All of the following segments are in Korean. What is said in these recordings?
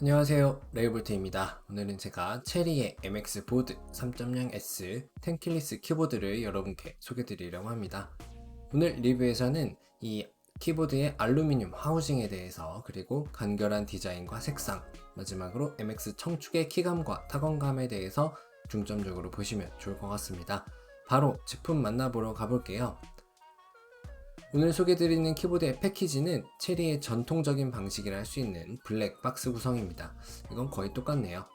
안녕하세요, 레이볼트입니다. 오늘은 제가 체리의 MX 보드 3.0S 텐킬리스 키보드를 여러분께 소개드리려고 합니다. 오늘 리뷰에서는 이 키보드의 알루미늄 하우징에 대해서, 그리고 간결한 디자인과 색상, 마지막으로 MX 청축의 키감과 타건감에 대해서 중점적으로 보시면 좋을 것 같습니다. 바로 제품 만나보러 가볼게요. 오늘 소개드리는 키보드의 패키지는 체리의 전통적인 방식이라 할 수 있는 블랙 박스 구성입니다. 이건 거의 똑같네요.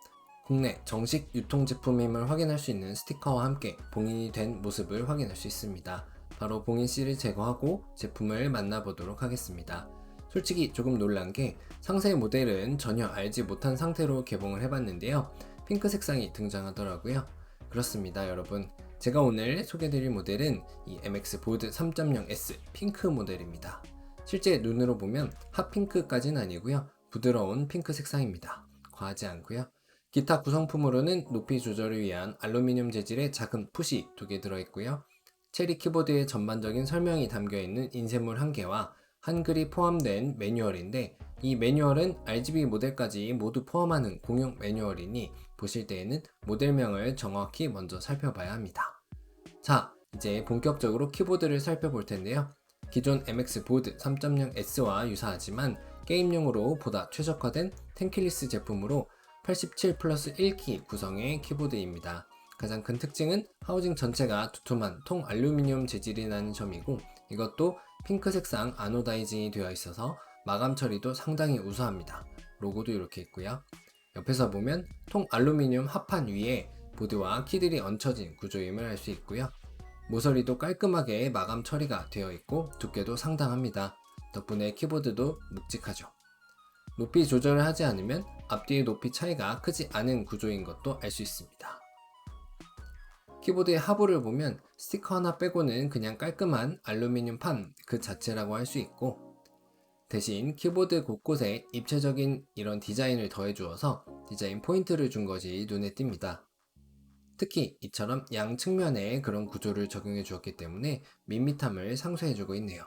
국내 정식 유통 제품임을 확인할 수 있는 스티커와 함께 봉인이 된 모습을 확인할 수 있습니다. 바로 봉인실을 제거하고 제품을 만나보도록 하겠습니다. 솔직히 조금 놀란 게 상세 모델은 전혀 알지 못한 상태로 개봉을 해봤는데요. 핑크 색상이 등장하더라고요. 그렇습니다, 여러분. 제가 오늘 소개드릴 모델은 이 MX 보드 3.0S 핑크 모델입니다. 실제 눈으로 보면 핫핑크까지는 아니고요. 부드러운 핑크 색상입니다. 과하지 않고요. 기타 구성품으로는 높이 조절을 위한 알루미늄 재질의 작은 풋이 2개 들어있고요. 체리 키보드의 전반적인 설명이 담겨있는 인쇄물 1개와 한글이 포함된 매뉴얼인데, 이 매뉴얼은 RGB 모델까지 모두 포함하는 공용 매뉴얼이니 보실 때에는 모델명을 정확히 먼저 살펴봐야 합니다. 자, 이제 본격적으로 키보드를 살펴볼 텐데요. 기존 MX 보드 3.0S와 유사하지만 게임용으로 보다 최적화된 텐킬리스 제품으로 87 플러스 1키 구성의 키보드입니다. 가장 큰 특징은 하우징 전체가 두툼한 통 알루미늄 재질이라는 점이고, 이것도 핑크 색상 아노다이징이 되어 있어서 마감 처리도 상당히 우수합니다. 로고도 이렇게 있고요. 옆에서 보면 통 알루미늄 합판 위에 보드와 키들이 얹혀진 구조임을 알 수 있고요. 모서리도 깔끔하게 마감 처리가 되어 있고 두께도 상당합니다. 덕분에 키보드도 묵직하죠. 높이 조절을 하지 않으면 앞뒤의 높이 차이가 크지 않은 구조인 것도 알 수 있습니다. 키보드의 하부를 보면 스티커 하나 빼고는 그냥 깔끔한 알루미늄 판 그 자체라고 할 수 있고, 대신 키보드 곳곳에 입체적인 이런 디자인을 더해 주어서 디자인 포인트를 준 것이 눈에 띕니다. 특히 이처럼 양 측면에 그런 구조를 적용해 주었기 때문에 밋밋함을 상쇄해 주고 있네요.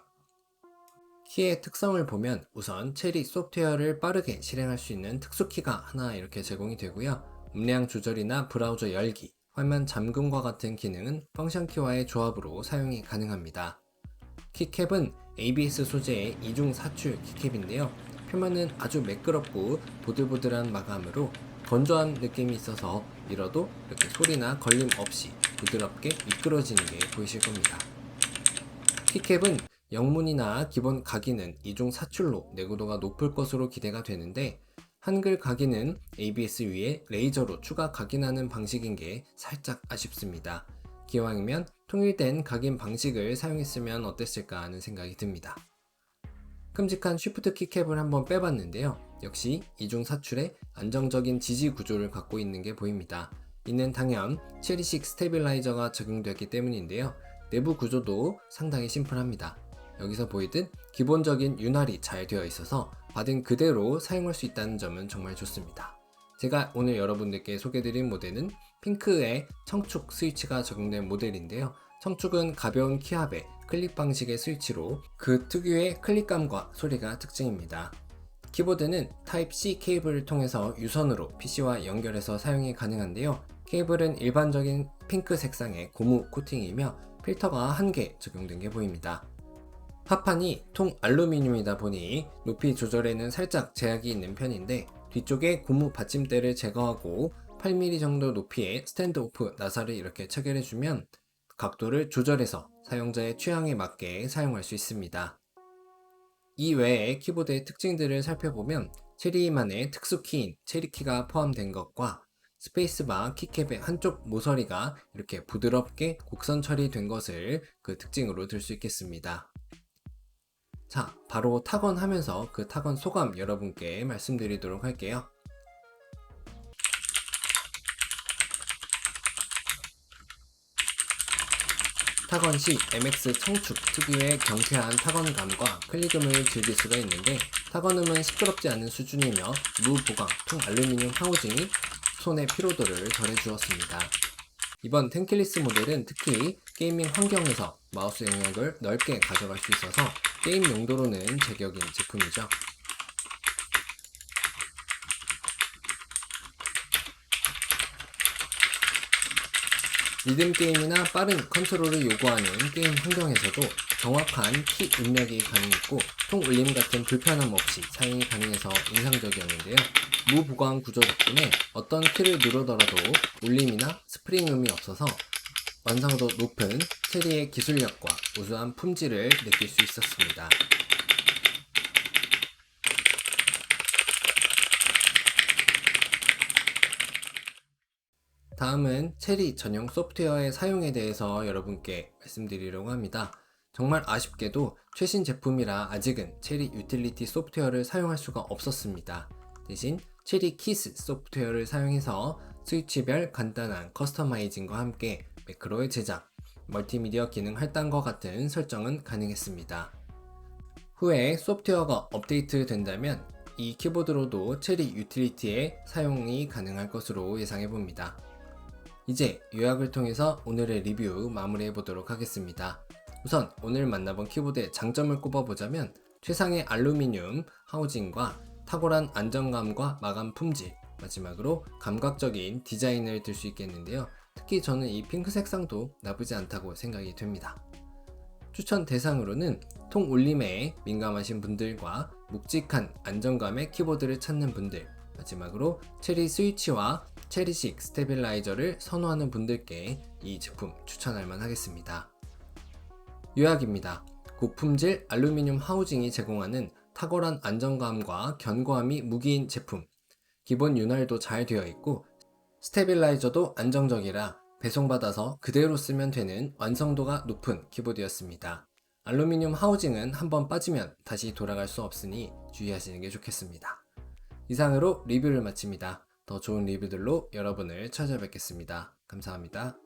키의 특성을 보면 우선 체리 소프트웨어를 빠르게 실행할 수 있는 특수키가 하나 이렇게 제공이 되고요. 음량 조절이나 브라우저 열기, 화면 잠금과 같은 기능은 펑션키와의 조합으로 사용이 가능합니다. 키캡은 ABS 소재의 이중 사출 키캡인데요. 표면은 아주 매끄럽고 보들보들한 마감으로 건조한 느낌이 있어서 밀어도 이렇게 소리나 걸림 없이 부드럽게 미끄러지는 게 보이실 겁니다. 키캡은 영문이나 기본 각인은 이중 사출로 내구도가 높을 것으로 기대가 되는데, 한글 각인은 ABS 위에 레이저로 추가 각인하는 방식인 게 살짝 아쉽습니다. 기왕이면 통일된 각인 방식을 사용했으면 어땠을까 하는 생각이 듭니다. 큼직한 쉬프트 키캡을 한번 빼봤는데요. 역시 이중 사출에 안정적인 지지 구조를 갖고 있는 게 보입니다. 이는 당연 체리식 스테빌라이저가 적용되었기 때문인데요. 내부 구조도 상당히 심플합니다. 여기서 보이듯 기본적인 윤활이 잘 되어 있어서 받은 그대로 사용할 수 있다는 점은 정말 좋습니다. 제가 오늘 여러분들께 소개드린 모델은 핑크의 청축 스위치가 적용된 모델인데요. 청축은 가벼운 키압의 클릭 방식의 스위치로 그 특유의 클릭감과 소리가 특징입니다. 키보드는 타입C 케이블을 통해서 유선으로 PC와 연결해서 사용이 가능한데요. 케이블은 일반적인 핑크 색상의 고무 코팅이며 필터가 1개 적용된 게 보입니다. 합판이 통 알루미늄이다 보니 높이 조절에는 살짝 제약이 있는 편인데, 뒤쪽에 고무 받침대를 제거하고 8mm 정도 높이의 스탠드 오프 나사를 이렇게 체결해주면 각도를 조절해서 사용자의 취향에 맞게 사용할 수 있습니다. 이 외에 키보드의 특징들을 살펴보면 체리만의 특수키인 체리키가 포함된 것과 스페이스바 키캡의 한쪽 모서리가 이렇게 부드럽게 곡선 처리된 것을 그 특징으로 들 수 있겠습니다. 자, 바로 타건하면서 그 타건 소감 여러분께 말씀드리도록 할게요. 타건 시 MX 청축 특유의 경쾌한 타건감과 클릭음을 즐길 수가 있는데, 타건음은 시끄럽지 않은 수준이며 무보강 통 알루미늄 하우징이 손의 피로도를 덜해주었습니다. 이번 텐킬리스 모델은 특히 게이밍 환경에서 마우스 영역을 넓게 가져갈 수 있어서 게임 용도로는 제격인 제품이죠. 리듬 게임이나 빠른 컨트롤을 요구하는 게임 환경에서도 정확한 키 입력이 가능했고 통 울림 같은 불편함 없이 사용이 가능해서 인상적이었는데요. 무보강 구조 덕분에 어떤 키를 누르더라도 울림이나 스프링음이 없어서 완성도 높은 체리의 기술력과 우수한 품질을 느낄 수 있었습니다. 다음은 체리 전용 소프트웨어의 사용에 대해서 여러분께 말씀드리려고 합니다. 정말 아쉽게도 최신 제품이라 아직은 체리 유틸리티 소프트웨어를 사용할 수가 없었습니다. 대신 체리 키스 소프트웨어를 사용해서 스위치별 간단한 커스터마이징과 함께 매크로의 제작, 멀티미디어 기능 할당과 같은 설정은 가능했습니다. 후에 소프트웨어가 업데이트 된다면 이 키보드로도 체리 유틸리티의 사용이 가능할 것으로 예상해 봅니다. 이제 요약을 통해서 오늘의 리뷰 마무리해 보도록 하겠습니다. 우선 오늘 만나본 키보드의 장점을 꼽아보자면 최상의 알루미늄 하우징과 탁월한 안정감과 마감 품질, 마지막으로 감각적인 디자인을 들 수 있겠는데요. 특히 저는 이 핑크 색상도 나쁘지 않다고 생각이 됩니다. 추천 대상으로는 통 울림에 민감하신 분들과 묵직한 안정감의 키보드를 찾는 분들, 마지막으로 체리 스위치와 체리식 스테빌라이저를 선호하는 분들께 이 제품 추천할 만하겠습니다. 요약입니다. 고품질 알루미늄 하우징이 제공하는 탁월한 안정감과 견고함이 무기인 제품. 기본 윤활도 잘 되어 있고 스테빌라이저도 안정적이라 배송받아서 그대로 쓰면 되는 완성도가 높은 키보드였습니다. 알루미늄 하우징은 한번 빠지면 다시 돌아갈 수 없으니 주의하시는 게 좋겠습니다. 이상으로 리뷰를 마칩니다. 더 좋은 리뷰들로 여러분을 찾아뵙겠습니다. 감사합니다.